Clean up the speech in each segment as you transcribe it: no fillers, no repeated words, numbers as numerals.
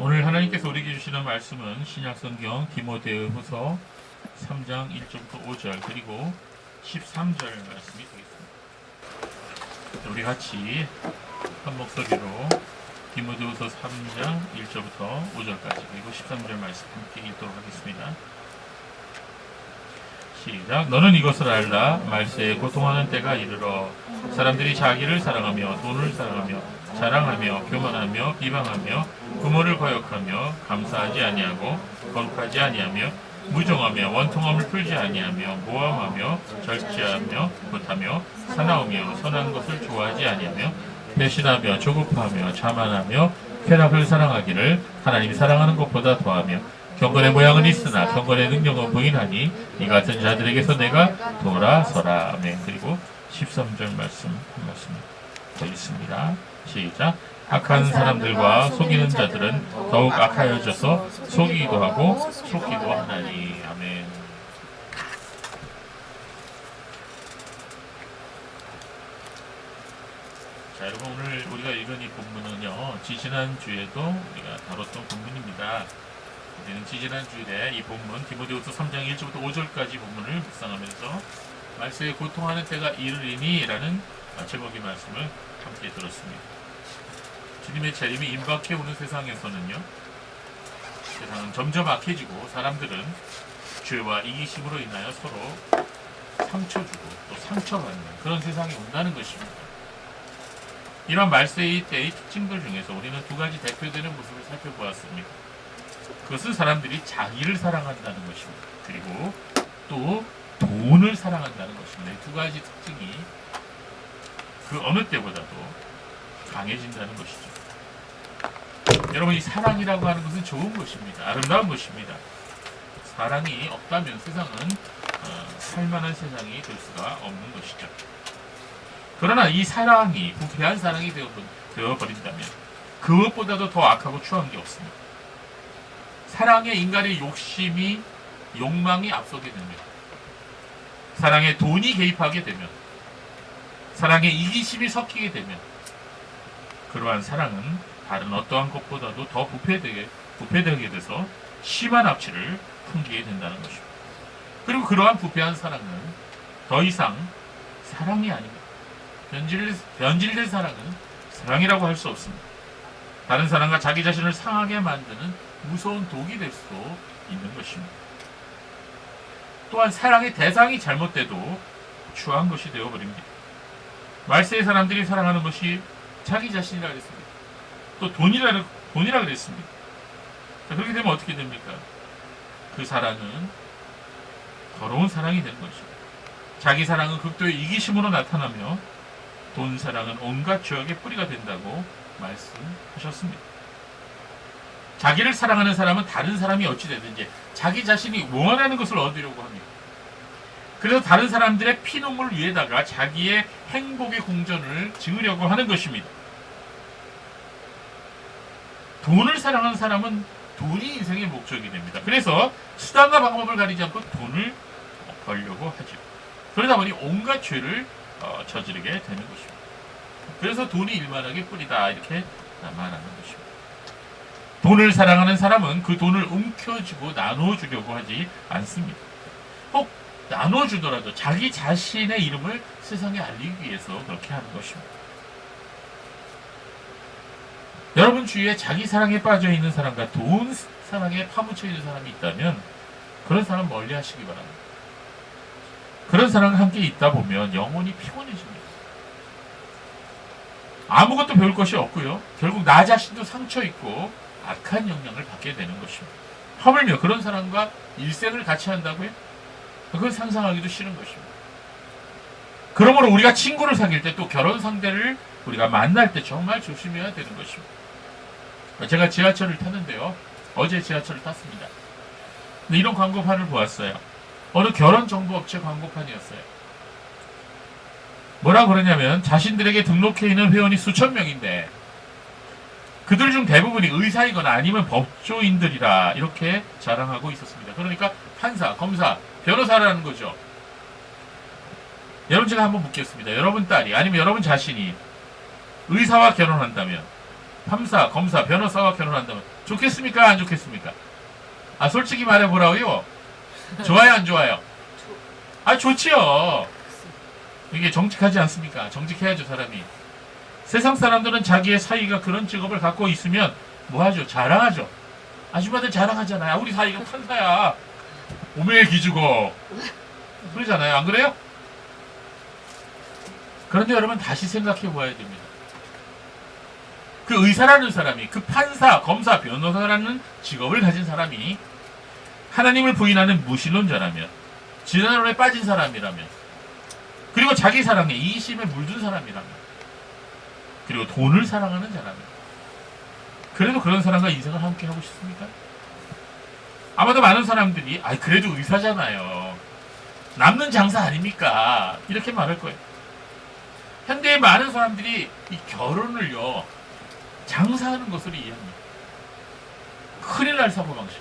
오늘 하나님께서 우리에게 주시는 말씀은 신약성경 디모데후서 3장 1절부터 5절 그리고 13절 말씀이 되겠습니다. 우리 같이 한 목소리로 디모데후서 3장 1절부터 5절까지 그리고 13절 말씀 함께 읽도록 하겠습니다. 시작. 너는 이것을 알라. 말세에 고통하는 때가 이르러 사람들이 자기를 사랑하며 돈을 사랑하며 자랑하며 교만하며 비방하며 부모를 거역하며 감사하지 아니하고 거룩하지 아니하며 무정하며 원통함을 풀지 아니하며 모함하며 절제하며 못하며 사나우며 선한 것을 좋아하지 아니하며 배신하며 조급하며 자만하며 쾌락을 사랑하기를 하나님이 사랑하는 것보다 더하며 경건의 모양은 있으나 경건의 능력은 부인하니 이 같은 자들에게서 내가 돌아서라. 아멘. 그리고 13절 말씀 한 말씀 더 있습니다. 시작. 악한 사람들과 속이는 자들은 더욱 악하여져서 속이기도 하고 속기도 하나니. 아멘. 자, 여러분 오늘 우리가 읽은 이 본문은요, 지지난주에도 우리가 다뤘던 본문입니다. 우리는 지지난주에 이 본문 디모데후서 3장 1절부터 5절까지 본문을 묵상하면서 말세에 고통하는 때가 이르리니 라는 제목의 말씀을 함께 들었습니다. 주님의 재림이 임박해 오는 세상에서는요, 세상은 점점 악해지고 사람들은 죄와 이기심으로 인하여 서로 상처 주고 또 상처받는 그런 세상이 온다는 것입니다. 이런 말세의 때의 특징들 중에서 우리는 두 가지 대표되는 모습을 살펴보았습니다. 그것은 사람들이 자기를 사랑한다는 것입니다. 그리고 또 돈을 사랑한다는 것입니다. 이 두 가지 특징이 그 어느 때보다도 강해진다는 것이죠. 여러분, 이 사랑이라고 하는 것은 좋은 것입니다. 아름다운 것입니다. 사랑이 없다면 세상은 살만한 세상이 될 수가 없는 것이죠. 그러나 이 사랑이 부패한 사랑이 되어버린다면 그것보다도 더 악하고 추한 게 없습니다. 사랑에 인간의 욕심이 욕망이 앞서게 되면, 사랑에 돈이 개입하게 되면, 사랑에 이기심이 섞이게 되면 그러한 사랑은 다른 어떠한 것보다도 더 부패되게 돼서 심한 악취를 풍기게 된다는 것입니다. 그리고 그러한 부패한 사랑은 더 이상 사랑이 아닙니다. 변질된 사랑은 사랑이라고 할 수 없습니다. 다른 사람과 자기 자신을 상하게 만드는 무서운 독이 될 수도 있는 것입니다. 또한 사랑의 대상이 잘못돼도 추한 것이 되어버립니다. 말세의 사람들이 사랑하는 것이 자기 자신이라 그랬습니다. 또 돈이라 그랬습니다. 자, 그렇게 되면 어떻게 됩니까? 그 사랑은 더러운 사랑이 되는 것입니다. 자기 사랑은 극도의 이기심으로 나타나며 돈 사랑은 온갖 죄악의 뿌리가 된다고 말씀하셨습니다. 자기를 사랑하는 사람은 다른 사람이 어찌되든지 자기 자신이 원하는 것을 얻으려고 합니다. 그래서 다른 사람들의 피눈물 위에다가 자기의 행복의 공전을 지으려고 하는 것입니다. 돈을 사랑하는 사람은 돈이 인생의 목적이 됩니다. 그래서 수단과 방법을 가리지 않고 돈을 벌려고 하죠. 그러다 보니 온갖 죄를 저지르게 되는 것입니다. 그래서 돈이 일만하게 뿌리다 이렇게 말하는 것입니다. 돈을 사랑하는 사람은 그 돈을 움켜쥐고 나눠주려고 하지 않습니다. 혹 나눠주더라도 자기 자신의 이름을 세상에 알리기 위해서 그렇게 하는 것입니다. 여러분 주위에 자기 사랑에 빠져있는 사람과 돈 사랑에 파묻혀 있는 사람이 있다면 그런 사람 멀리 하시기 바랍니다. 그런 사람과 함께 있다 보면 영혼이 피곤해집니다. 아무것도 배울 것이 없고요. 결국 나 자신도 상처 있고 악한 영향을 받게 되는 것입니다. 하물며 그런 사람과 일생을 같이 한다고요? 그걸 상상하기도 싫은 것입니다. 그러므로 우리가 친구를 사귈 때 또 결혼 상대를 우리가 만날 때 정말 조심해야 되는 것입니다. 제가 지하철을 타는데요. 어제 지하철을 탔습니다. 근데 이런 광고판을 보았어요. 어느 결혼정보업체 광고판이었어요. 뭐라 그러냐면 자신들에게 등록해 있는 회원이 수천 명인데 그들 중 대부분이 의사이거나 아니면 법조인들이라 이렇게 자랑하고 있었습니다. 그러니까 판사, 검사, 변호사라는 거죠. 여러분 제가 한번 묻겠습니다. 여러분 딸이 아니면 여러분 자신이 의사와 결혼한다면, 판사, 검사, 변호사와 결혼한다면 좋겠습니까? 안 좋겠습니까? 아, 솔직히 말해보라고요. 좋아요, 안 좋아요? 아, 좋지요. 이게 정직하지 않습니까? 정직해야죠, 사람이. 세상 사람들은 자기의 사위가 그런 직업을 갖고 있으면 뭐하죠? 자랑하죠. 아줌마들 자랑하잖아요. 아, 우리 사위가 판사야. 오메 기주고. 그러잖아요. 안 그래요? 그런데 여러분 다시 생각해 보아야 됩니다. 그 의사라는 사람이, 그 판사, 검사, 변호사라는 직업을 가진 사람이 하나님을 부인하는 무신론자라면, 진화론에 빠진 사람이라면, 그리고 자기 사랑에 이기심에 물든 사람이라면, 그리고 돈을 사랑하는 자라면, 그래도 그런 사람과 인생을 함께 하고 싶습니까? 아마도 많은 사람들이 그래도 의사잖아요. 남는 장사 아닙니까? 이렇게 말할 거예요. 현대의 많은 사람들이 이 결혼을요, 장사하는 것으로 이해합니다. 큰일 날 사고방식.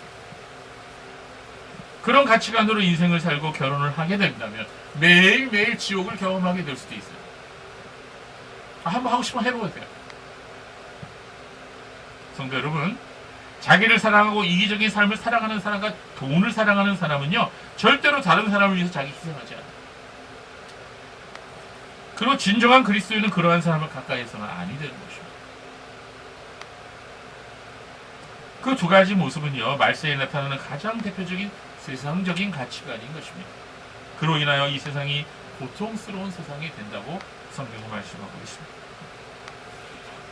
그런 가치관으로 인생을 살고 결혼을 하게 된다면 매일매일 지옥을 경험하게 될 수도 있어요. 한번 하고 싶으면 해보세요. 성도 여러분, 자기를 사랑하고 이기적인 삶을 살아가는 사람과 돈을 사랑하는 사람은요, 절대로 다른 사람을 위해서 자기 희생하지 않아요. 그리고 진정한 그리스도인은 그러한 사람을 가까이해서는 아니 되는 것입니다. 그 두 가지 모습은요, 말세에 나타나는 가장 대표적인 세상적인 가치관인 것입니다. 그로 인하여 이 세상이 고통스러운 세상이 된다고 성경은 말씀하고 있습니다.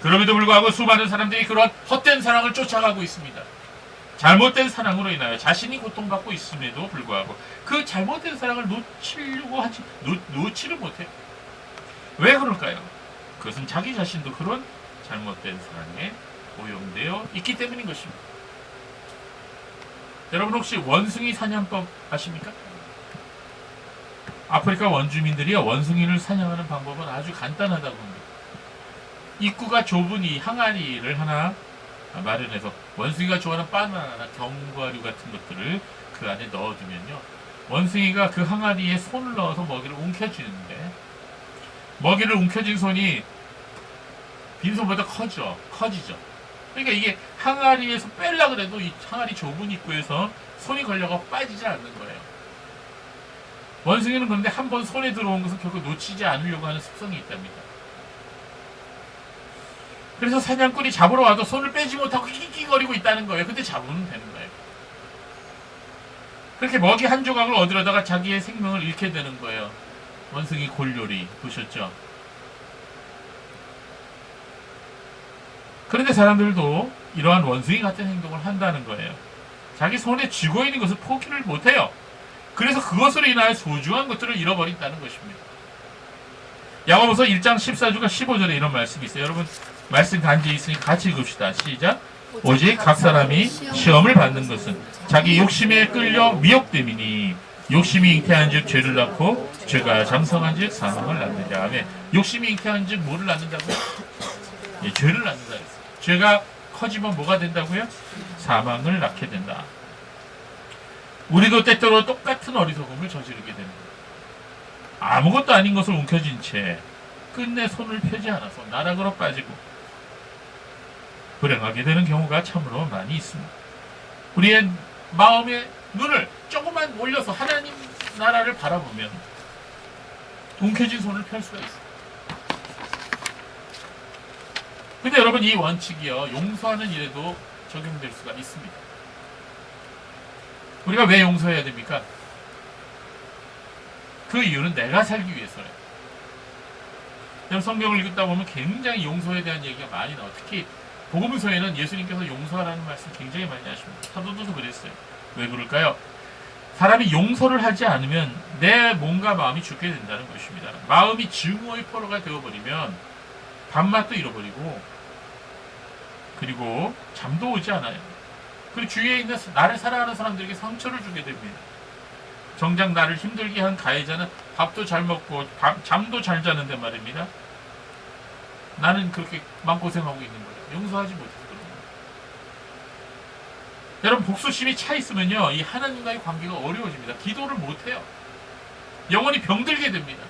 그럼에도 불구하고 수많은 사람들이 그런 헛된 사랑을 쫓아가고 있습니다. 잘못된 사랑으로 인하여 자신이 고통받고 있음에도 불구하고 그 잘못된 사랑을 놓치려고 하지 놓지를 못해요. 왜 그럴까요? 그것은 자기 자신도 그런 잘못된 사랑에 오염되어 있기 때문인 것입니다. 여러분 혹시 원숭이 사냥법 아십니까? 아프리카 원주민들이요, 원숭이를 사냥하는 방법은 아주 간단하다고 합니다. 입구가 좁은 이 항아리를 하나 마련해서 원숭이가 좋아하는 바나나나 견과류 같은 것들을 그 안에 넣어두면요, 원숭이가 그 항아리에 손을 넣어서 먹이를 움켜쥐는데, 먹이를 움켜쥔 손이 빈손보다 커지죠. 그러니까 이게 항아리에서 빼려고 해도 이 항아리 좁은 입구에서 손이 걸려가 빠지지 않는 거예요. 원숭이는 그런데 한번 손에 들어온 것은 결국 놓치지 않으려고 하는 습성이 있답니다. 그래서 사냥꾼이 잡으러 와도 손을 빼지 못하고 킥킥거리고 있다는 거예요. 근데 잡으면 되는 거예요. 그렇게 먹이 한 조각을 얻으려다가 자기의 생명을 잃게 되는 거예요. 원숭이 골요리 보셨죠? 그런데 사람들도 이러한 원숭이 같은 행동을 한다는 거예요. 자기 손에 쥐고 있는 것을 포기를 못해요. 그래서 그것으로 인하여 소중한 것들을 잃어버린다는 것입니다. 야고보서 1장 14절과 15절에 이런 말씀이 있어요. 여러분 말씀 간지에 있으니 같이 읽읍시다. 시작. 오직 각 사람이 시험을 받는 것은 자기 욕심에 끌려 미혹됨이니 욕심이 잉태한 즉 죄를 낳고 죄가 장성한 즉 사망을 낳느니라. 아멘. 욕심이 잉태한 즉 뭐를 낳는다고요? 예, 죄를 낳는다. 죄가 커지면 뭐가 된다고요? 사망을 낳게 된다. 우리도 때때로 똑같은 어리석음을 저지르게 됩니다. 아무것도 아닌 것을 움켜쥔 채 끝내 손을 펴지 않아서 나락으로 빠지고 불행하게 되는 경우가 참으로 많이 있습니다. 우리의 마음의 눈을 조금만 올려서 하나님 나라를 바라보면 움켜쥔 손을 펼 수가 있습니다. 근데 여러분 이 원칙이요, 용서하는 일에도 적용될 수가 있습니다. 우리가 왜 용서해야 됩니까? 그 이유는 내가 살기 위해서예요. 성경을 읽다 보면 굉장히 용서에 대한 얘기가 많이 나와요. 특히 복음서에는 예수님께서 용서하라는 말씀 굉장히 많이 하십니다. 사도들도 그랬어요. 왜 그럴까요? 사람이 용서를 하지 않으면 내 몸과 마음이 죽게 된다는 것입니다. 마음이 증오의 포로가 되어버리면 밥맛도 잃어버리고 그리고 잠도 오지 않아요. 그리고 주위에 있는 나를 사랑하는 사람들에게 상처를 주게 됩니다. 정작 나를 힘들게 한 가해자는 밥도 잘 먹고 잠도 잘 자는데 말입니다. 나는 그렇게 마음고생하고 있는 거예요. 용서하지 못해서 그런 거예요. 여러분 복수심이 차 있으면요, 이 하나님과의 관계가 어려워집니다. 기도를 못해요. 영혼이 병들게 됩니다.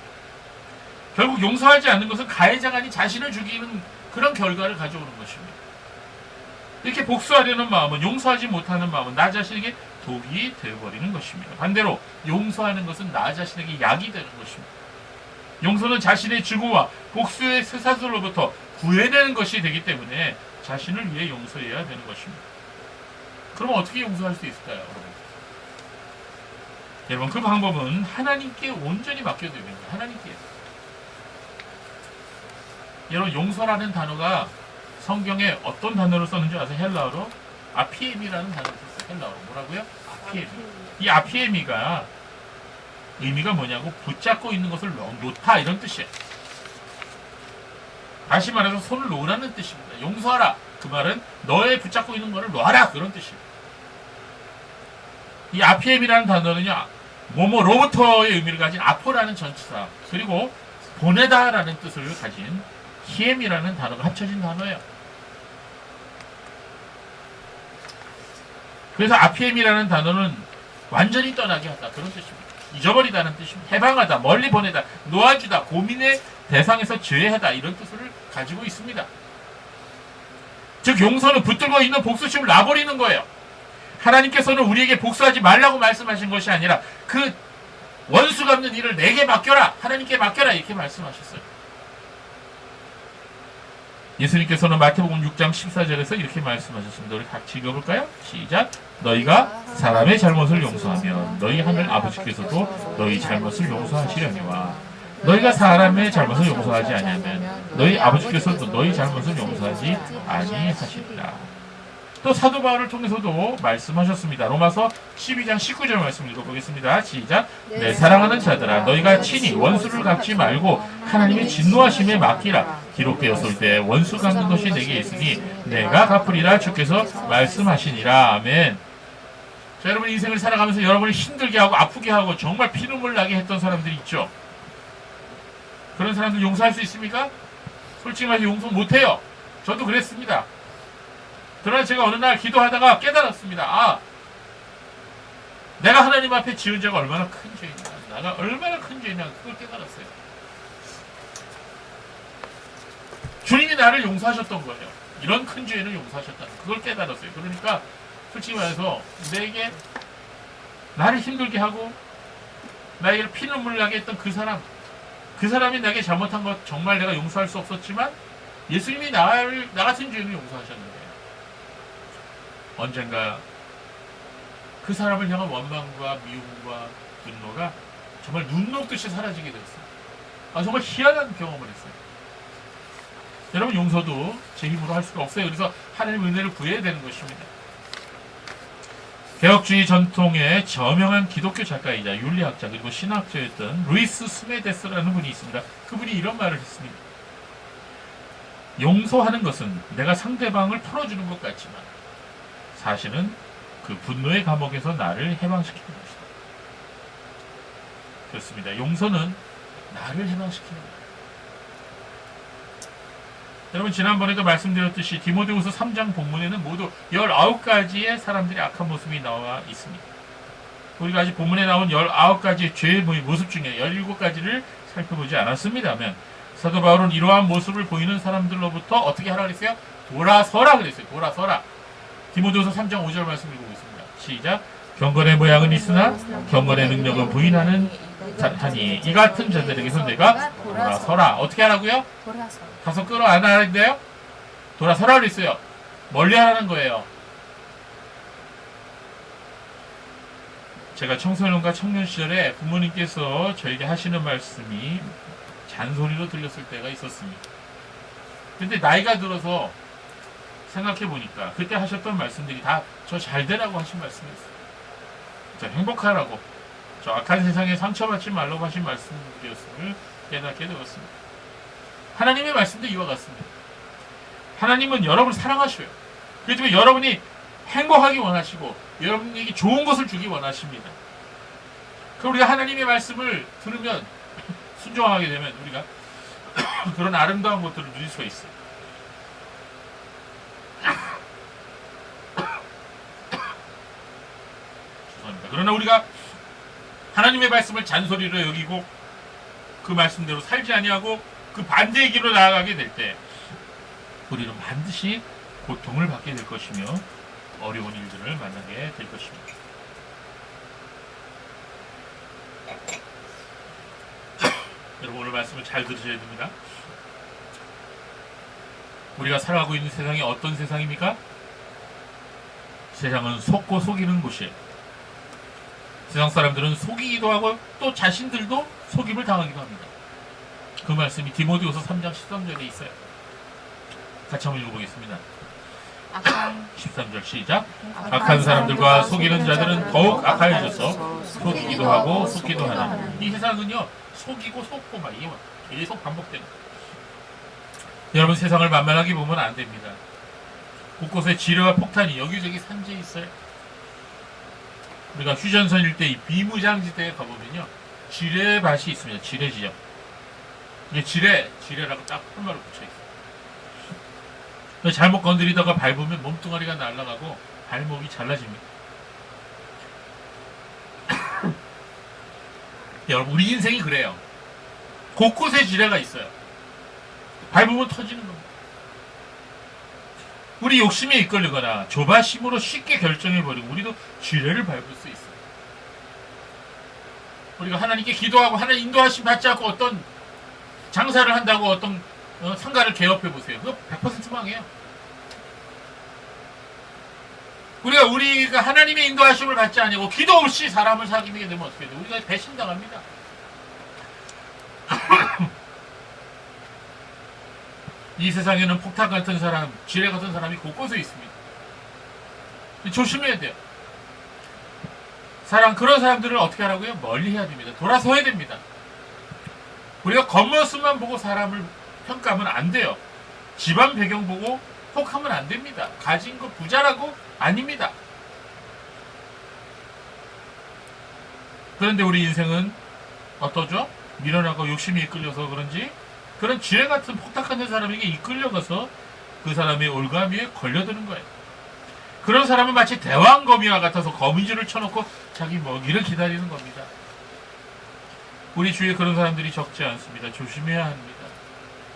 결국 용서하지 않는 것은 가해자가 아닌 자신을 죽이는 그런 결과를 가져오는 것입니다. 이렇게 복수하려는 마음은, 용서하지 못하는 마음은 나 자신에게 독이 되어버리는 것입니다. 반대로 용서하는 것은 나 자신에게 약이 되는 것입니다. 용서는 자신의 증오와 복수의 쇠사슬로부터 구해내는 것이 되기 때문에 자신을 위해 용서해야 되는 것입니다. 그럼 어떻게 용서할 수 있을까요? 여러분, 그 방법은 하나님께 온전히 맡겨야 됩니다. 하나님께. 여러분, 용서라는 단어가 성경에 어떤 단어를 썼는지 아세요? 헬라어로 아피엠이라는 단어를 썼어요. 헬라어로 뭐라고요? 아피엠. 이 아피엠이가 의미가 뭐냐고, 붙잡고 있는 것을 놓다, 이런 뜻이에요. 다시 말해서 손을 놓으라는 뜻입니다. 용서하라. 그 말은 너의 붙잡고 있는 것을 놓아라, 그런 뜻이에요. 이 아피엠이라는 단어는요, 뭐뭐로부터의 의미를 가진 아포라는 전치사, 그리고 보내다라는 뜻을 가진 히엠이라는 단어가 합쳐진 단어예요. 그래서 아피엠이라는 단어는 완전히 떠나게 하다, 그런 뜻입니다. 잊어버리다는 뜻입니다. 해방하다, 멀리 보내다, 놓아주다, 고민의 대상에서 제외하다, 이런 뜻을 가지고 있습니다. 즉 용서는 붙들고 있는 복수심을 놔버리는 거예요. 하나님께서는 우리에게 복수하지 말라고 말씀하신 것이 아니라 그 원수 갚는 일을 내게 맡겨라, 하나님께 맡겨라, 이렇게 말씀하셨어요. 예수님께서는 마태복음 6장 14절에서 이렇게 말씀하셨습니다. 우리 같이 읽어볼까요? 시작. 너희가 사람의 잘못을 용서하면 너희 하늘 아버지께서도 너희 잘못을 용서하시려니와 너희가 사람의 잘못을 용서하지 아니하면 너희 아버지께서도 너희 잘못을 용서하지 아니하시리라. 또 사도 바울을 통해서도 말씀하셨습니다. 로마서 12장 19절 말씀 읽어보겠습니다. 시작. 내 사랑하는 자들아, 너희가 친히 원수를 갚지 말고 하나님의 진노하심에 맡기라. 기록되었을 때 원수 갚는 것이 내게 있으니 내가 갚으리라 주께서 말씀하시니라. 아멘. 자, 여러분, 인생을 살아가면서 여러분을 힘들게 하고 아프게 하고 정말 피눈물 나게 했던 사람들이 있죠. 그런 사람들 용서할 수 있습니까? 솔직히 말해서 용서 못해요. 저도 그랬습니다. 그러나 제가 어느 날 기도하다가 깨달았습니다. 아, 내가 하나님 앞에 지은 죄가 얼마나 큰 죄이냐, 내가 얼마나 큰 죄이냐, 그걸 깨달았어요. 주님이 나를 용서하셨던 거예요. 이런 큰 죄는 용서하셨다는, 그걸 깨달았어요. 그러니까 솔직히 말해서 내게 나를 힘들게 하고 나에게 피눈물 나게 했던 그 사람이 나에게 잘못한 것 정말 내가 용서할 수 없었지만 예수님이 나 같은 죄인을 용서하셨는데 언젠가 그 사람을 향한 원망과 미움과 분노가 정말 눈 녹듯이 사라지게 됐어요. 정말 희한한 경험을 했어요. 여러분, 용서도 제 힘으로 할 수가 없어요. 그래서 하나님의 은혜를 구해야 되는 것입니다. 개혁주의 전통의 저명한 기독교 작가이자 윤리학자 그리고 신학자였던 루이스 스메데스라는 분이 있습니다. 그분이 이런 말을 했습니다. 용서하는 것은 내가 상대방을 풀어주는 것 같지만 사실은 그 분노의 감옥에서 나를 해방시키는 것이다. 그렇습니다. 용서는 나를 해방시키는 거예요. 여러분, 지난번에도 말씀드렸듯이 디모데후서 3장 본문에는 모두 19가지의 사람들의 악한 모습이 나와 있습니다. 우리가 아직 본문에 나온 19가지의 죄의 모습 중에 17가지를 살펴보지 않았습니다만 사도 바울은 이러한 모습을 보이는 사람들로부터 어떻게 하라 그랬어요? 돌아서라 그랬어요. 돌아서라. 디모데후서 3장 5절 말씀 읽고 있습니다. 시작. 경건의 모양은 있으나 경건의 능력은 부인하는 하니 이 같은 자들에게서 내가 돌아서라. 어떻게 하라고요? 가서 끌어안아야 돌아서라 그랬어요. 멀리 하라는 거예요. 제가 청소년과 청년 시절에 부모님께서 저에게 하시는 말씀이 잔소리로 들렸을 때가 있었습니다. 근데 나이가 들어서 생각해보니까 그때 하셨던 말씀들이 다 저 잘되라고 하신 말씀이었어요. 저 행복하라고, 저 악한 세상에 상처받지 말라고 하신 말씀이었음을 깨닫게 되었습니다. 하나님의 말씀도 이와 같습니다. 하나님은 여러분을 사랑하셔요. 그렇기 때문에 여러분이 행복하기 원하시고 여러분에게 좋은 것을 주기 원하십니다. 그럼 우리가 하나님의 말씀을 들으면 순종하게 되면 우리가 그런 아름다운 것들을 누릴 수가 있어요. 죄송합니다. 그러나 우리가 하나님의 말씀을 잔소리로 여기고 그 말씀대로 살지 아니하고 그 반대의 길로 나아가게 될 때 우리는 반드시 고통을 받게 될 것이며 어려운 일들을 만나게 될 것입니다. 여러분 오늘 말씀을 잘 들으셔야 됩니다. 우리가 살아가고 있는 세상이 어떤 세상입니까? 세상은 속고 속이는 곳이에요. 세상 사람들은 속이기도 하고 또 자신들도 속임을 당하기도 합니다. 그 말씀이 디모데후서 3장 13절에 있어요. 같이 한번 읽어보겠습니다. 13절 시작. 악한 사람들과 속이는 자들은 더욱 악하여져서 속이기도 하고 속기도 하는. 이 세상은요 속이고 속고 막 이게 계속 반복되는 거예요. 여러분 세상을 만만하게 보면 안 됩니다. 곳곳에 지뢰와 폭탄이 여기저기 산재해 있어요. 우리가 휴전선 일대 이 비무장지대에 가보면요 지뢰밭이 있습니다. 지뢰 지역. 이게 지뢰라고 딱 폴마로 붙여있어요. 잘못 건드리다가 밟으면 몸뚱아리가 날아가고 발목이 잘라집니다. 여러분 우리 인생이 그래요. 곳곳에 지뢰가 있어요. 밟으면 터지는 겁니다. 우리 욕심에 이끌리거나 조바심으로 쉽게 결정해버리고 우리도 지뢰를 밟을 수 있어요. 우리가 하나님께 기도하고 하나님 인도하심 받지 않고 어떤 장사를 한다고 어떤 상가를 개업해보세요. 그거 100% 망해요. 우리가 하나님의 인도하심을 받지 않고 기도 없이 사람을 사귀게 되면 어떻게 돼요? 우리가 배신당합니다. 이 세상에는 폭탄 같은 사람, 지뢰 같은 사람이 곳곳에 있습니다. 조심해야 돼요. 그런 사람들을 어떻게 하라고요? 멀리 해야 됩니다. 돌아서야 됩니다. 우리가 겉모습만 보고 사람을 평가하면 안 돼요. 집안 배경 보고 혹하면 안 됩니다. 가진 거 부자라고 아닙니다. 그런데 우리 인생은 어떠죠? 미련하고 욕심이 이끌려서 그런지 그런 지뢰 같은 폭탄 같은 사람에게 이끌려가서 그 사람의 올가미에 걸려드는 거예요. 그런 사람은 마치 대왕거미와 같아서 거미줄을 쳐놓고 자기 먹이를 기다리는 겁니다. 우리 주위에 그런 사람들이 적지 않습니다. 조심해야 합니다.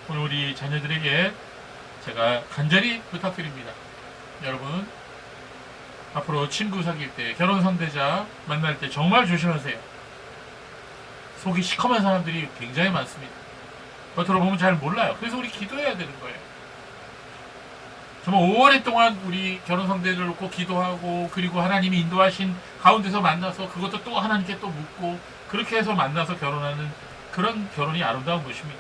오늘 우리 자녀들에게 제가 간절히 부탁드립니다. 여러분 앞으로 친구 사귈 때 결혼 상대자 만날 때 정말 조심하세요. 속이 시커먼 사람들이 굉장히 많습니다. 겉으로 보면 잘 몰라요. 그래서 우리 기도해야 되는 거예요. 정말 5월 동안 우리 결혼 상대를 놓고 기도하고 그리고 하나님이 인도하신 가운데서 만나서 그것도 또 하나님께 또 묻고 그렇게 해서 만나서 결혼하는 그런 결혼이 아름다운 것입니다.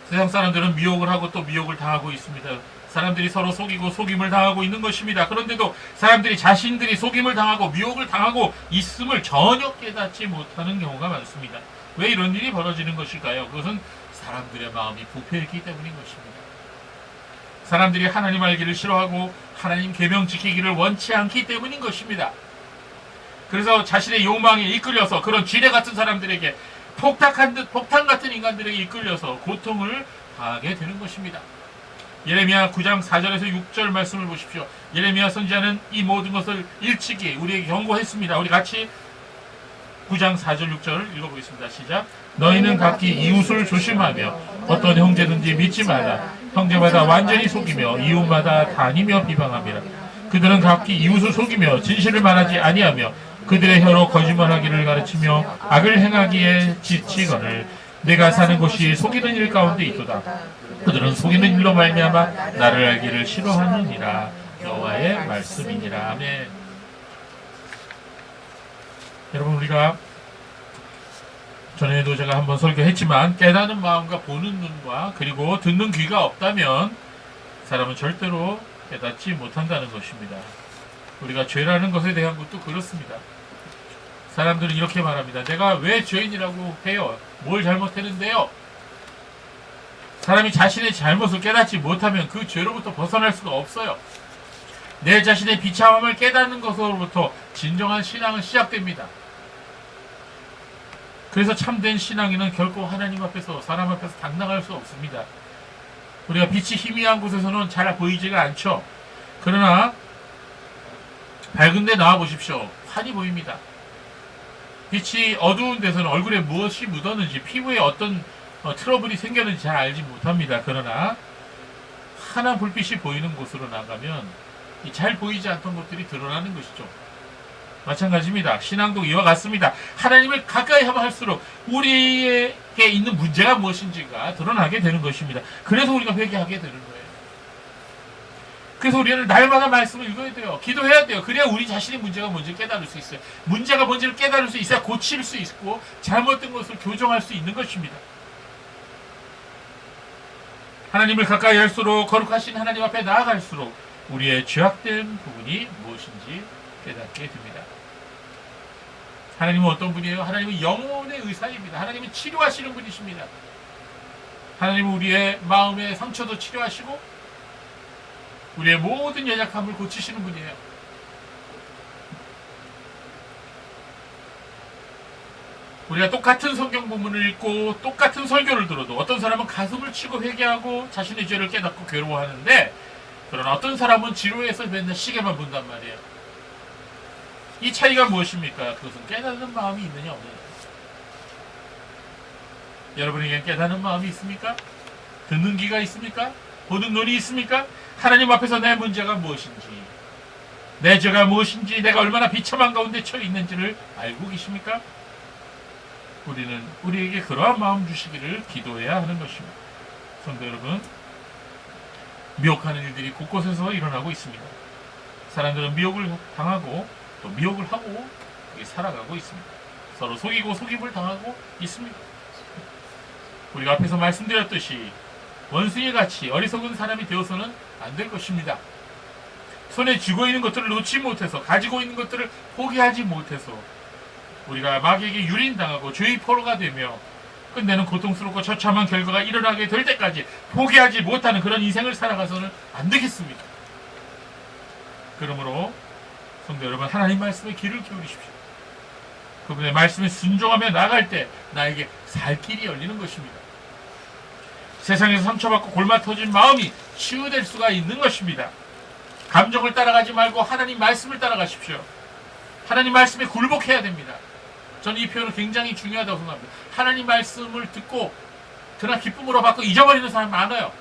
세상 사람들은 미혹을 하고 또 미혹을 당하고 있습니다. 사람들이 서로 속이고 속임을 당하고 있는 것입니다. 그런데도 사람들이 자신들이 속임을 당하고 미혹을 당하고 있음을 전혀 깨닫지 못하는 경우가 많습니다. 왜 이런 일이 벌어지는 것일까요? 그것은 사람들의 마음이 부패했기 때문인 것입니다. 사람들이 하나님 알기를 싫어하고 하나님 계명 지키기를 원치 않기 때문인 것입니다. 그래서 자신의 욕망에 이끌려서 그런 지뢰 같은 사람들에게 폭탄 같은 인간들에게 이끌려서 고통을 당하게 되는 것입니다. 예레미야 9장 4절에서 6절 말씀을 보십시오. 예레미야 선지자는 이 모든 것을 일찍이 우리에게 경고했습니다. 우리 같이 9장 4절 6절 읽어보겠습니다. 시작. 너희는 각기 이웃을 조심하며 어떤 형제든지 믿지 말라. 형제마다 완전히 속이며 이웃마다 다니며 비방함이라. 그들은 각기 이웃을 속이며 진실을 말하지 아니하며 그들의 혀로 거짓말하기를 가르치며 악을 행하기에 지치거늘 내가 사는 곳이 속이는 일 가운데 있도다. 그들은 속이는 일로 말미암아 나를 알기를 싫어하느니라. 여호와의 말씀이니라. 아멘. 여러분 우리가 전에도 제가 한번 설교했지만 깨닫는 마음과 보는 눈과 그리고 듣는 귀가 없다면 사람은 절대로 깨닫지 못한다는 것입니다. 우리가 죄라는 것에 대한 것도 그렇습니다. 사람들은 이렇게 말합니다. 내가 왜 죄인이라고 해요? 뭘 잘못했는데요? 사람이 자신의 잘못을 깨닫지 못하면 그 죄로부터 벗어날 수가 없어요. 내 자신의 비참함을 깨닫는 것으로부터 진정한 신앙은 시작됩니다. 그래서 참된 신앙인은 결코 하나님 앞에서 사람 앞에서 당당할 수 없습니다. 우리가 빛이 희미한 곳에서는 잘 보이지가 않죠. 그러나 밝은 데 나와 보십시오. 환히 보입니다. 빛이 어두운 데서는 얼굴에 무엇이 묻었는지 피부에 어떤 트러블이 생겼는지 잘 알지 못합니다. 그러나 환한 불빛이 보이는 곳으로 나가면 이 잘 보이지 않던 것들이 드러나는 것이죠. 마찬가지입니다. 신앙도 이와 같습니다. 하나님을 가까이 하면 할수록 우리에게 있는 문제가 무엇인지가 드러나게 되는 것입니다. 그래서 우리가 회개하게 되는 거예요. 그래서 우리는 날마다 말씀을 읽어야 돼요. 기도해야 돼요. 그래야 우리 자신의 문제가 뭔지 깨달을 수 있어요. 문제가 뭔지를 깨달을 수 있어야 고칠 수 있고 잘못된 것을 교정할 수 있는 것입니다. 하나님을 가까이 할수록 거룩하신 하나님 앞에 나아갈수록 우리의 죄악된 부분이 무엇인지 깨닫게 됩니다. 하나님은 어떤 분이에요? 하나님은 영혼의 의사입니다. 하나님은 치료하시는 분이십니다. 하나님은 우리의 마음의 상처도 치료하시고 우리의 모든 연약함을 고치시는 분이에요. 우리가 똑같은 성경 본문을 읽고 똑같은 설교를 들어도 어떤 사람은 가슴을 치고 회개하고 자신의 죄를 깨닫고 괴로워하는데, 그러나 어떤 사람은 지루해서 맨날 시계만 본단 말이에요. 이 차이가 무엇입니까? 그것은 깨닫는 마음이 있느냐 없느냐. 여러분에게 깨닫는 마음이 있습니까? 듣는 귀가 있습니까? 보는 눈이 있습니까? 하나님 앞에서 내 문제가 무엇인지, 내 죄가 무엇인지, 내가 얼마나 비참한 가운데 처해 있는지를 알고 계십니까? 우리는 우리에게 그러한 마음 주시기를 기도해야 하는 것입니다. 성도 여러분, 미혹하는 일들이 곳곳에서 일어나고 있습니다. 사람들은 미혹을 당하고 또 미혹을 하고 살아가고 있습니다. 서로 속이고 속임을 당하고 있습니다. 우리가 앞에서 말씀드렸듯이 원숭이같이 어리석은 사람이 되어서는 안 될 것입니다. 손에 쥐고 있는 것들을 놓지 못해서, 가지고 있는 것들을 포기하지 못해서 우리가 마귀에게 유린당하고 죄의 포로가 되며 끝내는 고통스럽고 처참한 결과가 일어나게 될 때까지 포기하지 못하는 그런 인생을 살아가서는 안 되겠습니다. 그러므로 성도 여러분, 하나님 말씀에 귀를 기울이십시오. 그분의 말씀에 순종하며 나갈 때 나에게 살 길이 열리는 것입니다. 세상에서 상처받고 골마 터진 마음이 치유될 수가 있는 것입니다. 감정을 따라가지 말고 하나님 말씀을 따라가십시오. 하나님 말씀에 굴복해야 됩니다. 저는 이 표현은 굉장히 중요하다고 생각합니다. 하나님 말씀을 듣고 그러나 기쁨으로 받고 잊어버리는 사람 많아요.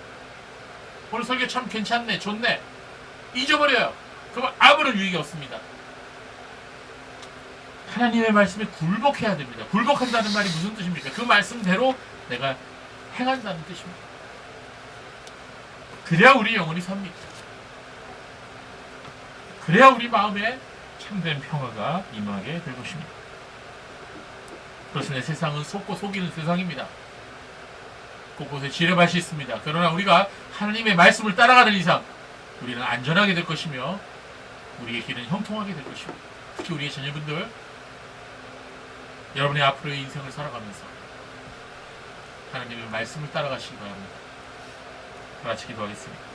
오늘 설교 참 괜찮네, 좋네. 잊어버려요. 그럼 아무런 유익이 없습니다. 하나님의 말씀에 굴복해야 됩니다. 굴복한다는 말이 무슨 뜻입니까? 그 말씀대로 내가 행한다는 뜻입니다. 그래야 우리 영혼이 삽니다. 그래야 우리 마음에 참된 평화가 임하게 될 것입니다. 그렇습니다. 세상은 속고 속이는 세상입니다. 곳곳에 지뢰밭이 있습니다. 그러나 우리가 하나님의 말씀을 따라가는 이상 우리는 안전하게 될 것이며 우리의 길은 형통하게 될 것입니다. 특히 우리의 자녀분들, 여러분의 앞으로의 인생을 살아가면서 하나님의 말씀을 따라가시기 바랍니다. 다 같이 기도하겠습니다.